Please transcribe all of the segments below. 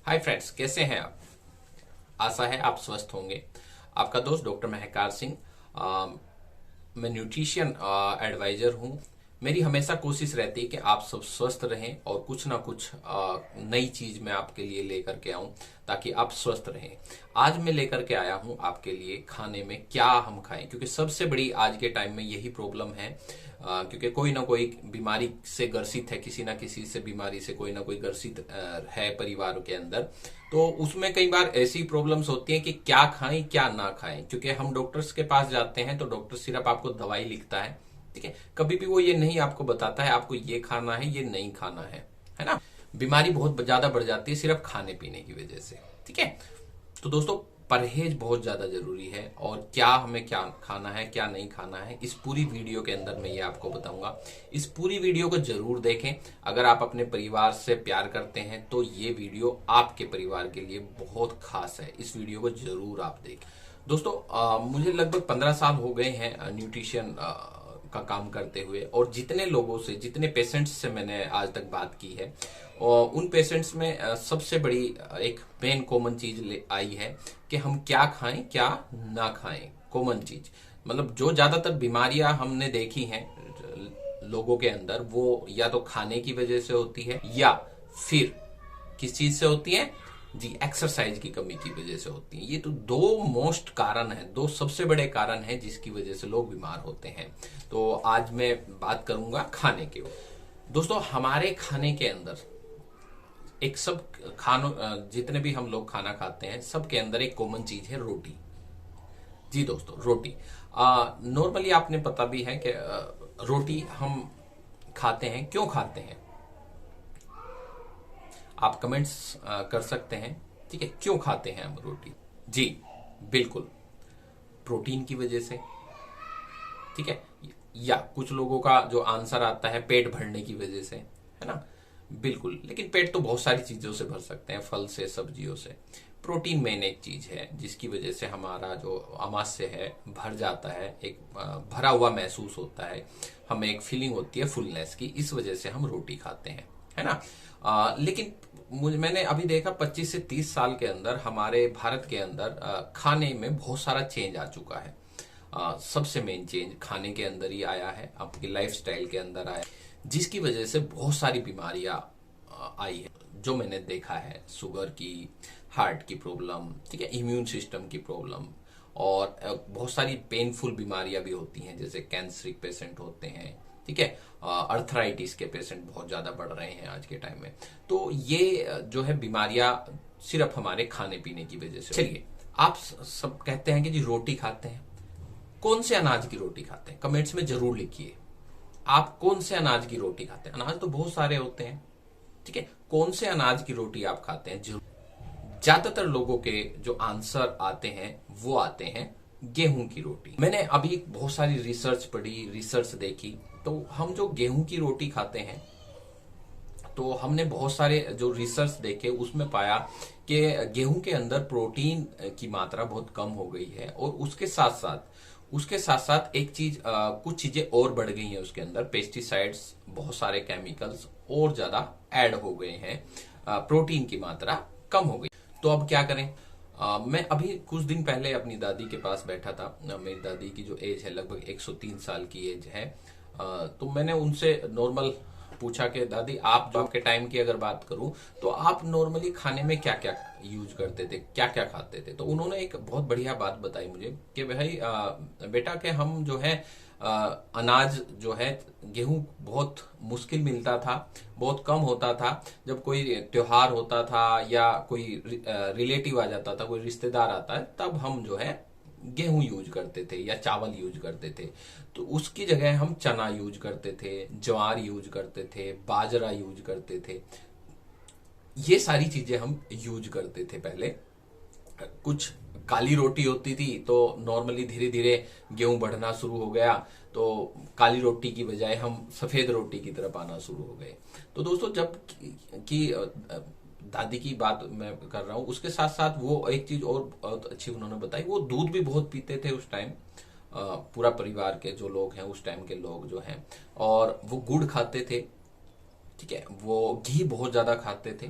Hi friends, कैसे हैं आप। आशा है आप स्वस्थ होंगे। आपका दोस्त डॉक्टर महकार सिंह। मैं न्यूट्रिशन एडवाइजर हूं। मेरी हमेशा कोशिश रहती है कि आप सब स्वस्थ रहें और कुछ ना कुछ नई चीज मैं आपके लिए लेकर के आऊं ताकि आप स्वस्थ रहें। आज मैं लेकर के आया हूं आपके लिए खाने में क्या हम खाएं, क्योंकि सबसे बड़ी आज के टाइम में यही प्रॉब्लम है। क्योंकि कोई ना कोई बीमारी से ग्रसित है, किसी ना किसी से बीमारी से कोई ना कोई ग्रसित है परिवार के अंदर। तो उसमें कई बार ऐसी प्रॉब्लम्स होती हैं कि क्या खाएं क्या ना खाएं, क्योंकि हम डॉक्टर्स के पास जाते हैं तो डॉक्टर सिर्फ आपको दवाई लिखता है। ठीक है, कभी भी वो ये नहीं आपको बताता है आपको ये खाना है ये नहीं खाना है ना। बीमारी बहुत ज्यादा बढ़ जाती है सिर्फ खाने पीने की वजह से। ठीक है, तो दोस्तों परहेज बहुत ज्यादा जरूरी है, और क्या हमें क्या खाना है क्या नहीं खाना है इस पूरी वीडियो के अंदर मैं ये आपको बताऊंगा। इस पूरी वीडियो को जरूर देखें। अगर आप अपने परिवार से प्यार करते हैं तो ये वीडियो आपके परिवार के लिए बहुत खास है। इस वीडियो को जरूर आप देखें। दोस्तों मुझे लगभग 15 साल हो गए हैं न्यूट्रिशन का काम करते हुए, और जितने लोगों से जितने पेशेंट्स से मैंने आज तक बात की है, और उन पेशेंट्स में सबसे बड़ी एक मेन कॉमन चीज आई है कि हम क्या खाएं क्या ना खाएं। कॉमन चीज मतलब जो ज्यादातर बीमारियां हमने देखी हैं लोगों के अंदर, वो या तो खाने की वजह से होती है या फिर किस चीज से होती है जी, एक्सरसाइज की कमी की वजह से होती है। ये तो दो मोस्ट कारण है, दो सबसे बड़े कारण है जिसकी वजह से लोग बीमार होते हैं। तो आज मैं बात करूंगा खाने के। दोस्तों हमारे खाने के अंदर एक सब खानों जितने भी हम लोग खाना खाते हैं सबके अंदर एक कॉमन चीज है रोटी। जी दोस्तों, रोटी नॉर्मली आपने पता भी है कि रोटी हम खाते हैं। क्यों खाते हैं आप कमेंट्स कर सकते हैं। ठीक है, क्यों खाते हैं हम रोटी। जी बिल्कुल, प्रोटीन की वजह से। ठीक है, या कुछ लोगों का जो आंसर आता है पेट भरने की वजह से, है ना। बिल्कुल, लेकिन पेट तो बहुत सारी चीजों से भर सकते हैं, फल से सब्जियों से। प्रोटीन मेन एक चीज है जिसकी वजह से हमारा जो आमाशय है भर जाता है, एक भरा हुआ महसूस होता है, हमें एक फीलिंग होती है फुलनेस की। इस वजह से हम रोटी खाते हैं, है ना। लेकिन मैंने अभी देखा 25 से 30 साल के अंदर हमारे भारत के अंदर खाने में बहुत सारा चेंज आ चुका है। सबसे मेन चेंज खाने के अंदर ही आया है, आपकी लाइफस्टाइल के अंदर आया, जिसकी वजह से बहुत सारी बीमारियां आई है जो मैंने देखा है। शुगर की, हार्ट की प्रॉब्लम, ठीक है, इम्यून सिस्टम की प्रॉब्लम, और बहुत सारी पेनफुल बीमारियां भी होती हैं, जैसे कैंसरिक पेशेंट होते हैं। ठीक है, अर्थराइटिस के पेशेंट बहुत ज्यादा बढ़ रहे हैं आज के टाइम में। तो ये जो है बीमारियां सिर्फ हमारे खाने पीने की वजह से। चलिए, आप सब कहते हैं कि जी रोटी खाते हैं, कौन से अनाज की रोटी खाते हैं कमेंट्स में जरूर लिखिए। आप कौन से अनाज की रोटी खाते हैं। अनाज तो बहुत सारे होते हैं। ठीक है, कौन से अनाज की रोटी आप खाते हैं जरूर। ज्यादातर लोगों के जो आंसर आते हैं वो आते हैं गेहूं की रोटी। मैंने अभी बहुत सारी रिसर्च पढ़ी, रिसर्च देखी, तो हम जो गेहूं की रोटी खाते हैं, तो हमने बहुत सारे जो रिसर्च देखे उसमें पाया कि गेहूं के अंदर प्रोटीन की मात्रा बहुत कम हो गई है, और उसके साथ साथ एक चीज कुछ चीजें और बढ़ गई हैं उसके अंदर। पेस्टिसाइड्स, बहुत सारे केमिकल्स और ज्यादा ऐड हो गए हैं, प्रोटीन की मात्रा कम हो गई। तो अब क्या करें। मैं अभी कुछ दिन पहले अपनी दादी के पास बैठा था। मेरी दादी की जो एज है लगभग 103 साल की एज है। तो मैंने उनसे नॉर्मल पूछा कि दादी आप जो आपके टाइम की अगर बात करूं तो आप नॉर्मली खाने में क्या क्या यूज करते थे, क्या क्या खाते थे। तो उन्होंने एक बहुत बढ़िया बात बताई मुझे कि भाई बेटा के हम जो है अनाज जो है गेहूं बहुत मुश्किल मिलता था, बहुत कम होता था। जब कोई त्योहार होता था या कोई रिलेटिव आ जाता था, कोई रिश्तेदार आता है, तब हम जो है गेहूं यूज करते थे या चावल यूज करते थे। तो उसकी जगह हम चना यूज करते थे, ज्वार यूज करते थे, बाजरा यूज करते थे। ये सारी चीजें हम यूज करते थे पहले। कुछ काली रोटी होती थी तो नॉर्मली धीरे धीरे गेहूं बढ़ना शुरू हो गया, तो काली रोटी की बजाय हम सफेद रोटी की तरफ आना शुरू हो गए। तो दोस्तों जब की दादी की बात मैं कर रहा हूं, उसके साथ साथ वो एक चीज और बहुत अच्छी उन्होंने बताई, वो दूध भी बहुत पीते थे उस टाइम। पूरा परिवार के जो लोग हैं उस टाइम के लोग जो हैं, और वो गुड़ खाते थे। ठीक है, वो घी बहुत ज्यादा खाते थे।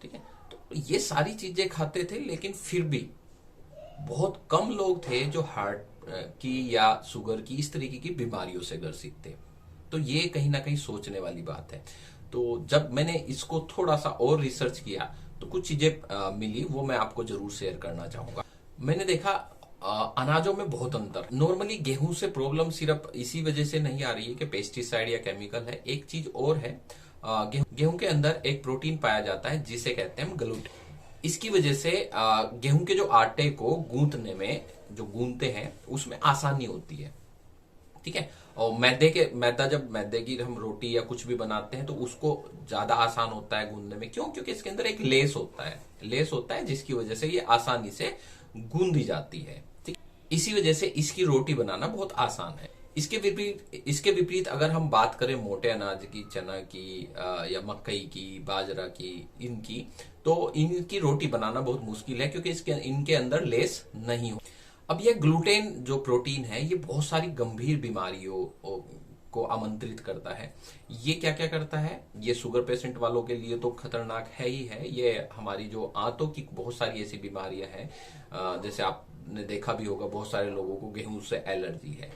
ठीक है, तो तो ये सारी चीजें खाते थे, लेकिन फिर भी बहुत कम लोग थे जो हार्ट की या शुगर की इस तरीके की बीमारियों से ग्रसित थे। तो ये कहीं ना कहीं सोचने वाली बात है। तो जब मैंने इसको थोड़ा सा और रिसर्च किया तो कुछ चीजें मिली, वो मैं आपको जरूर शेयर करना चाहूंगा। मैंने देखा अनाजों में बहुत अंतर। नॉर्मली गेहूं से प्रॉब्लम सिर्फ इसी वजह से नहीं आ रही है कि पेस्टिसाइड या केमिकल है, एक चीज और है। गेहूं के अंदर एक प्रोटीन पाया जाता है जिसे कहते हैं ग्लूटेन। इसकी वजह से गेहूं के जो आटे को गूंथने में, जो गूंथते हैं उसमें आसानी होती है। ठीक है। और जब मैदे की हम रोटी या कुछ भी बनाते हैं तो उसको ज्यादा आसान होता है गूंदने में। क्यों? क्योंकि इसके अंदर एक लेस होता है जिसकी वजह से ये आसानी से गूंदी जाती है। ठीक। इसी वजह से इसकी रोटी बनाना बहुत आसान है। इसके विपरीत अगर हम बात करें मोटे अनाज की, चना की या मकई की, बाजरा की, इनकी, तो इनकी रोटी बनाना बहुत मुश्किल है क्योंकि इनके अंदर लेस नहीं हो। अब ये ग्लूटेन जो प्रोटीन है ये बहुत सारी गंभीर बीमारियों को आमंत्रित करता है। ये क्या क्या करता है? ये शुगर पेशेंट वालों के लिए तो खतरनाक है ही है। ये हमारी जो आंतों की बहुत सारी ऐसी बीमारियां हैं, जैसे आपने देखा भी होगा बहुत सारे लोगों को गेहूं से एलर्जी है।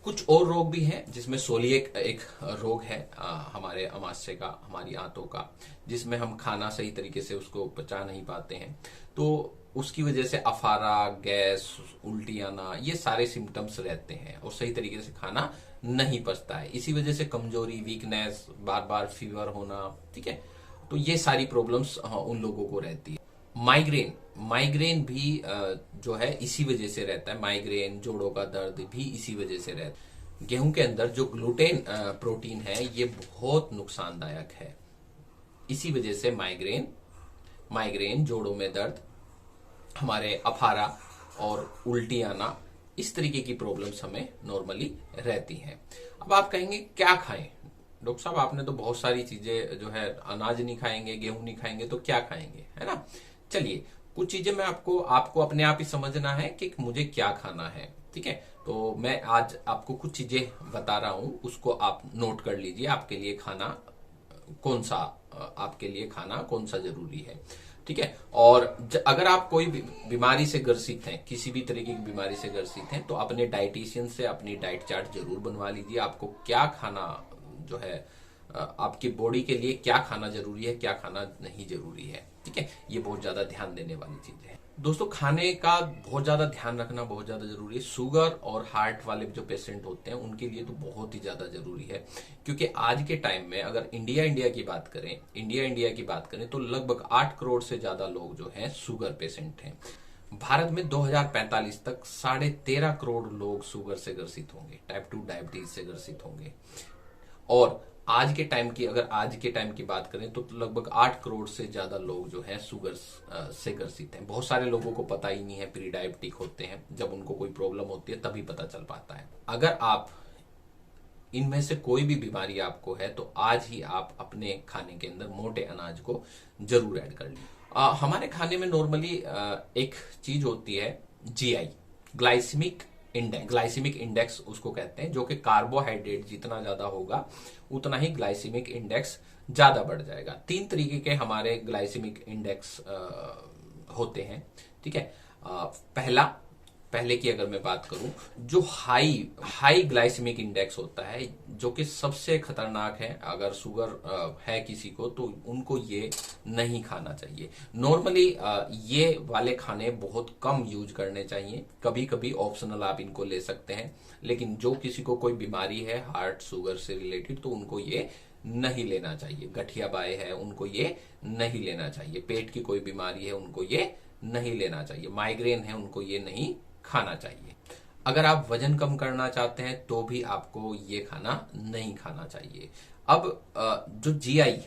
कुछ और रोग भी हैं जिसमें सोलिएक एक रोग है हमारे अमाशय का, हमारी आंतों का, जिसमें हम खाना सही तरीके से उसको पचा नहीं पाते हैं। तो उसकी वजह से अफारा, गैस, उल्टी आना, ये सारे सिम्टम्स रहते हैं और सही तरीके से खाना नहीं पचता है। इसी वजह से कमजोरी, वीकनेस, बार बार फीवर होना। ठीक है। तो ये सारी प्रॉब्लम्स उन लोगों को रहती है। माइग्रेन भी जो है इसी वजह से रहता है। माइग्रेन, जोड़ों का दर्द भी इसी वजह से रहता है। गेहूं के अंदर जो ग्लूटेन प्रोटीन है ये बहुत नुकसानदायक है। इसी वजह से माइग्रेन, जोड़ों में दर्द, हमारे अफारा और उल्टी आना, इस तरीके की प्रॉब्लम्स हमें नॉर्मली रहती हैं। अब आप कहेंगे क्या खाएं? डॉक्टर साहब आपने तो बहुत सारी चीजें जो है, अनाज नहीं खाएंगे, गेहूं नहीं खाएंगे तो क्या खाएंगे, है ना? चलिए, कुछ चीजें मैं आपको अपने आप ही समझना है कि मुझे क्या खाना है। ठीक है। तो मैं आज आपको कुछ चीजें बता रहा हूं, उसको आप नोट कर लीजिए। आपके लिए खाना कौन सा जरूरी है। ठीक है। और अगर आप कोई बीमारी से ग्रसित हैं, किसी भी तरीके की बीमारी से ग्रसित हैं, तो अपने डाइटिशियन से अपनी डाइट चार्ट जरूर बनवा लीजिए। आपको क्या खाना जो है, आपकी बॉडी के लिए क्या खाना जरूरी है, क्या खाना नहीं जरूरी है। ठीक है। ये बहुत ज्यादा ध्यान देने वाली चीज है दोस्तों। खाने का बहुत ज्यादा ध्यान रखना बहुत ज्यादा जरूरी है। शुगर और हार्ट वाले जो पेशेंट होते हैं उनके लिए तो बहुत ही ज्यादा जरूरी है, क्योंकि आज के टाइम में अगर इंडिया की बात करें तो लगभग 8 करोड़ से ज्यादा लोग जो हैं शुगर पेशेंट हैं। भारत में 2045 तक 13.5 करोड़ लोग शुगर से ग्रसित होंगे, टाइप 2 डायबिटीज से ग्रसित होंगे। और आज के टाइम की बात करें तो लगभग 8 करोड़ से ज्यादा लोग जो है शुगर से ग्रसित हैं। बहुत सारे लोगों को पता ही नहीं है, प्री डायबिटिक होते हैं। जब उनको कोई प्रॉब्लम होती है तभी पता चल पाता है। अगर आप इनमें से कोई भी बीमारी आपको है तो आज ही आप अपने खाने के अंदर मोटे अनाज को जरूर ऐड कर लीजिए। हमारे खाने में नॉर्मली एक चीज होती है जीआई, ग्लाइसेमिक इंडेक्स उसको कहते हैं, जो कि कार्बोहाइड्रेट जितना ज्यादा होगा उतना ही ग्लाइसेमिक इंडेक्स ज्यादा बढ़ जाएगा। 3 तरीके के हमारे ग्लाइसेमिक इंडेक्स होते हैं। ठीक है। पहले की अगर मैं बात करूं, जो हाई ग्लाइसेमिक इंडेक्स होता है, जो कि सबसे खतरनाक है। अगर शुगर है किसी को तो उनको ये नहीं खाना चाहिए। नॉर्मली ये वाले खाने बहुत कम यूज करने चाहिए। कभी कभी ऑप्शनल आप इनको ले सकते हैं, लेकिन जो किसी को कोई बीमारी है हार्ट शुगर से रिलेटेड तो उनको ये नहीं लेना चाहिए। गठिया बाय है उनको ये नहीं लेना चाहिए। पेट की कोई बीमारी है उनको ये नहीं लेना चाहिए। माइग्रेन है उनको ये नहीं खाना चाहिए। अगर आप वजन कम करना चाहते हैं तो भी आपको ये खाना नहीं खाना चाहिए। अब जो जीआई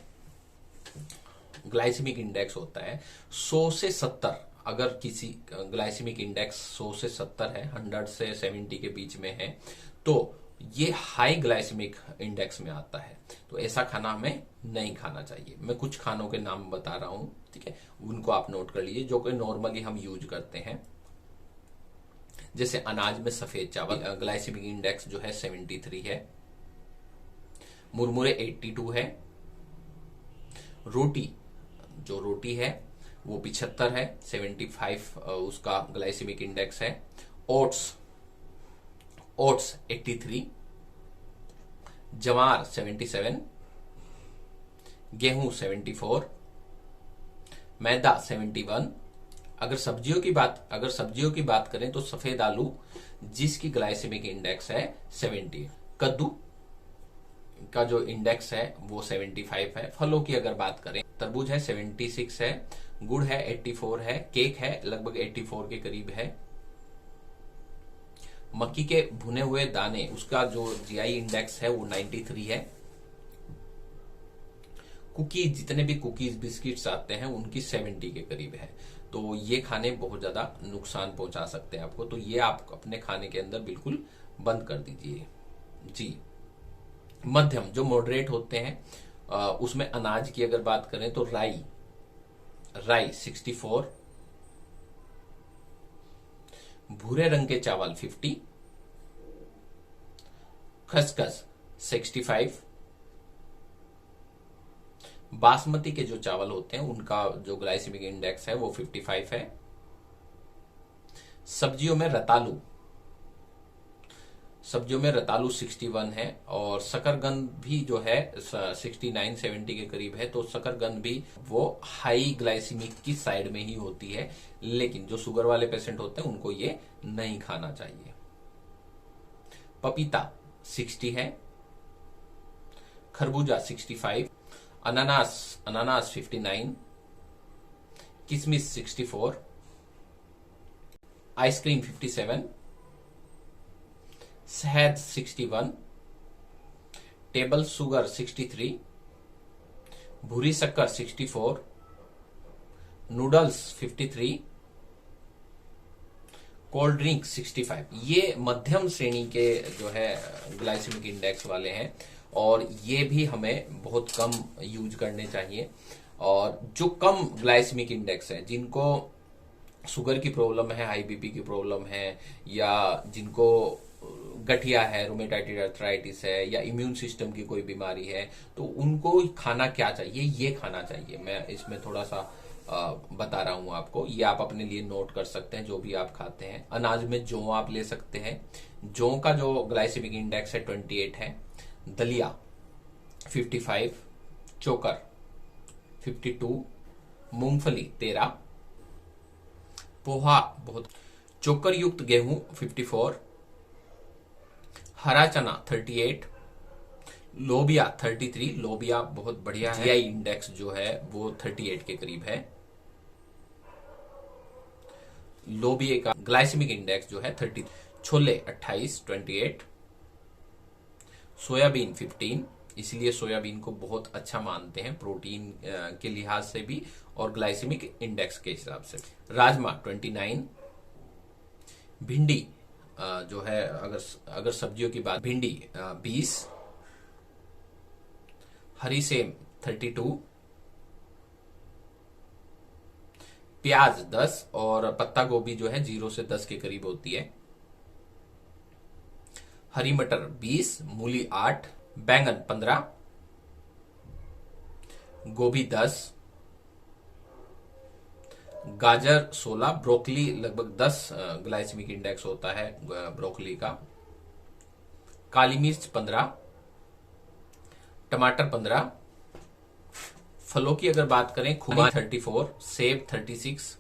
ग्लाइसेमिक इंडेक्स होता है 100 से 70, अगर किसी ग्लाइसेमिक इंडेक्स 100 से 70 है, 100 से 70 के बीच में है, तो ये हाई ग्लाइसेमिक इंडेक्स में आता है। तो ऐसा खाना हमें नहीं खाना चाहिए। मैं कुछ खानों के नाम बता रहा हूं, ठीक है, उनको आप नोट कर लीजिए, जो कि नॉर्मली हम यूज करते हैं। जैसे अनाज में सफेद चावल, ग्लाइसेमिक इंडेक्स जो है 73 है। मुरमुरे 82 है। रोटी है वो 75 है, 75 उसका ग्लाइसेमिक इंडेक्स है। ओट्स 83, जवार 77, गेहूं 74, मैदा 71। अगर सब्जियों की बात करें तो सफेद आलू जिसकी ग्लाइसेमिक इंडेक्स है 70, कद्दू का जो इंडेक्स है वो 75 है। फलों की अगर बात करें, तरबूज है 76 है, गुड़ है 84 है, केक है लगभग 84 के करीब है। मक्की के भुने हुए दाने उसका जो जीआई इंडेक्स है वो 93 है। कुकीज, जितने भी कुकीज बिस्किट्स आते हैं उनकी 70 के करीब है। तो ये खाने बहुत ज्यादा नुकसान पहुंचा सकते हैं आपको, तो ये आप अपने खाने के अंदर बिल्कुल बंद कर दीजिए जी। मध्यम जो मॉडरेट होते हैं उसमें अनाज की अगर बात करें तो राई 64, भूरे रंग के चावल 50, खसखस 65, बासमती के जो चावल होते हैं उनका जो ग्लाइसेमिक इंडेक्स है वो 55 है। सब्जियों में रतालू 61 है, और शकरकंद भी जो है 69-70 के करीब है। तो शकरकंद भी वो हाई ग्लाइसेमिक की साइड में ही होती है, लेकिन जो शुगर वाले पेशेंट होते हैं उनको ये नहीं खाना चाहिए। पपीता 60 है, खरबूजा 65, अनानास 59, किशमिश 64, आइसक्रीम 57, शहद 61, टेबल शुगर 63, भूरी शक्कर 64, नूडल्स 53, कोल्ड ड्रिंक 65। ये मध्यम श्रेणी के जो है ग्लाइसेमिक इंडेक्स वाले हैं, और ये भी हमें बहुत कम यूज करने चाहिए। और जो कम ग्लाइसेमिक इंडेक्स है, जिनको शुगर की प्रॉब्लम है, हाई बीपी की प्रॉब्लम है, या जिनको गठिया है, रोमेटाइटिस अर्थराइटिस है, या इम्यून सिस्टम की कोई बीमारी है, तो उनको खाना क्या चाहिए, ये खाना चाहिए। मैं इसमें थोड़ा सा बता रहा हूं आपको, ये आप अपने लिए नोट कर सकते हैं जो भी आप खाते हैं। अनाज में जौ आप ले सकते हैं, जौ का जो ग्लाइसेमिक इंडेक्स है 28 है। दलिया 55, चोकर 52, मूंगफली 13, पोहा बहुत, चोकर युक्त गेहूं 54, हरा चना 38, लोबिया 33, लोबिया बहुत बढ़िया है, जीआई इंडेक्स जो है वो 38 के करीब है। लोबिया का ग्लाइसेमिक इंडेक्स जो है 30, छोले 28, सोयाबीन 15, इसलिए सोयाबीन को बहुत अच्छा मानते हैं प्रोटीन के लिहाज से भी और ग्लाइसेमिक इंडेक्स के हिसाब से। राजमा 29, भिंडी जो है अगर सब्जियों की बात, भिंडी 20, हरी सेम 32, प्याज 10, और पत्ता गोभी जो है 0 से 10 के करीब होती है। हरी मटर 20, मूली 8, बैंगन 15, गोभी 10, गाजर 16, ब्रोकली लगभग 10 ग्लाइसेमिक इंडेक्स होता है ब्रोकली का। काली मिर्च 15, टमाटर 15। फलों की अगर बात करें, खुबानी 34, सेब 36,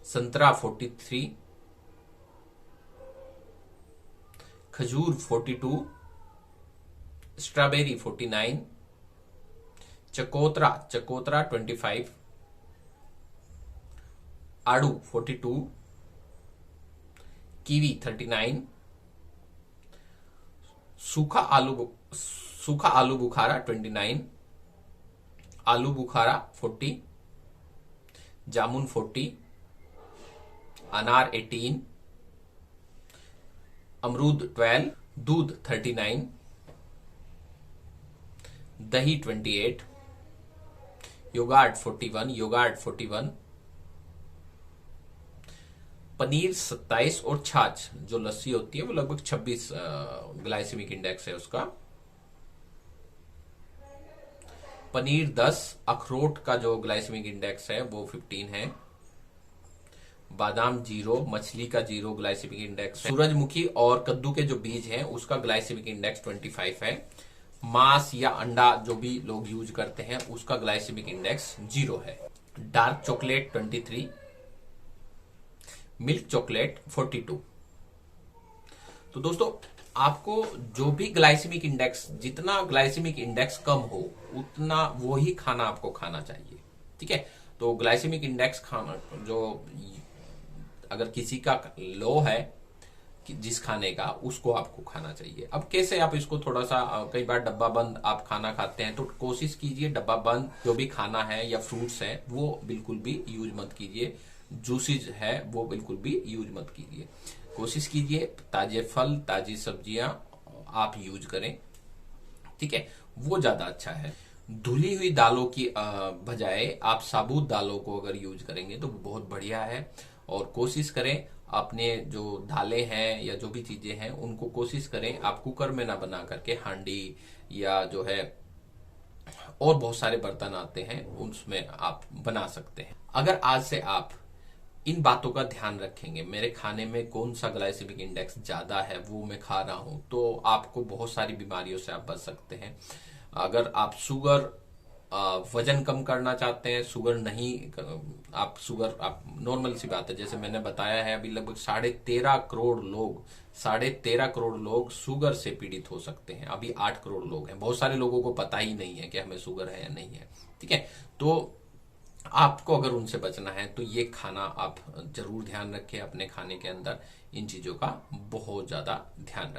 संतरा 43, खजूर 42, स्ट्रॉबेरी 49, चकोतरा 25, आड़ू 42, कीवी 39, सूखा आलू बुखारा 29, आलू बुखारा 40, जामुन 40, अनार 18, अमरूद 12, दूध 39, दही 28, योगार्ट 41, पनीर 27, और छाछ जो लस्सी होती है वो लगभग 26 ग्लाइसेमिक इंडेक्स है उसका। पनीर 10, अखरोट का जो ग्लाइसेमिक इंडेक्स है वो 15 है, बादाम 0, मछली का 0 ग्लाइसेमिक इंडेक्स है, सूरजमुखी और कद्दू के जो बीज हैं उसका ग्लाइसेमिक इंडेक्स 25 है, मांस या अंडा जो भी लोग यूज करते हैं उसका ग्लाइसेमिक इंडेक्स 0 है, डार्क चॉकलेट 23, मिल्क चॉकलेट 42। तो दोस्तों आपको जो भी ग्लाइसेमिक इंडेक्स, जितना ग्लाइसेमिक इंडेक्स कम हो उतना वो ही खाना आपको खाना चाहिए, ठीक है। तो ग्लाइसेमिक इंडेक्स खाना जो अगर किसी का लो है जिस खाने का, उसको आपको खाना चाहिए। अब कैसे आप इसको थोड़ा सा, कई बार डब्बा बंद आप खाना खाते हैं तो कोशिश कीजिए डब्बा बंद जो भी खाना है या फ्रूट्स है वो बिल्कुल भी यूज मत कीजिए, जूसेज है वो बिल्कुल भी यूज मत कीजिए। कोशिश कीजिए ताजे फल, ताजी सब्जियां आप यूज करें, ठीक है, वो ज्यादा अच्छा है। धुली हुई दालों की बजाय आप साबुत दालों को अगर यूज करेंगे तो बहुत बढ़िया है। और कोशिश करें अपने जो दालें हैं या जो भी चीजें हैं उनको कोशिश करें आप कुकर में ना बना करके हांडी या जो है और बहुत सारे बर्तन आते हैं उसमें आप बना सकते हैं। अगर आज से आप इन बातों का ध्यान रखेंगे, मेरे खाने में कौन सा ग्लाइसेमिक इंडेक्स ज्यादा है वो मैं खा रहा हूं, तो आपको बहुत सारी बीमारियों से आप बच सकते हैं। अगर आप शुगर वजन कम करना चाहते हैं, शुगर नहीं, आप शुगर, आप नॉर्मल सी बात है, जैसे मैंने बताया है अभी लगभग 13.5 करोड़ लोग शुगर से पीड़ित हो सकते हैं। अभी 8 करोड़ लोग हैं, बहुत सारे लोगों को पता ही नहीं है कि हमें शुगर है या नहीं है, ठीक है। तो आपको अगर उनसे बचना है तो ये खाना आप जरूर ध्यान रखें, अपने खाने के अंदर इन चीजों का बहुत ज्यादा ध्यान रखें।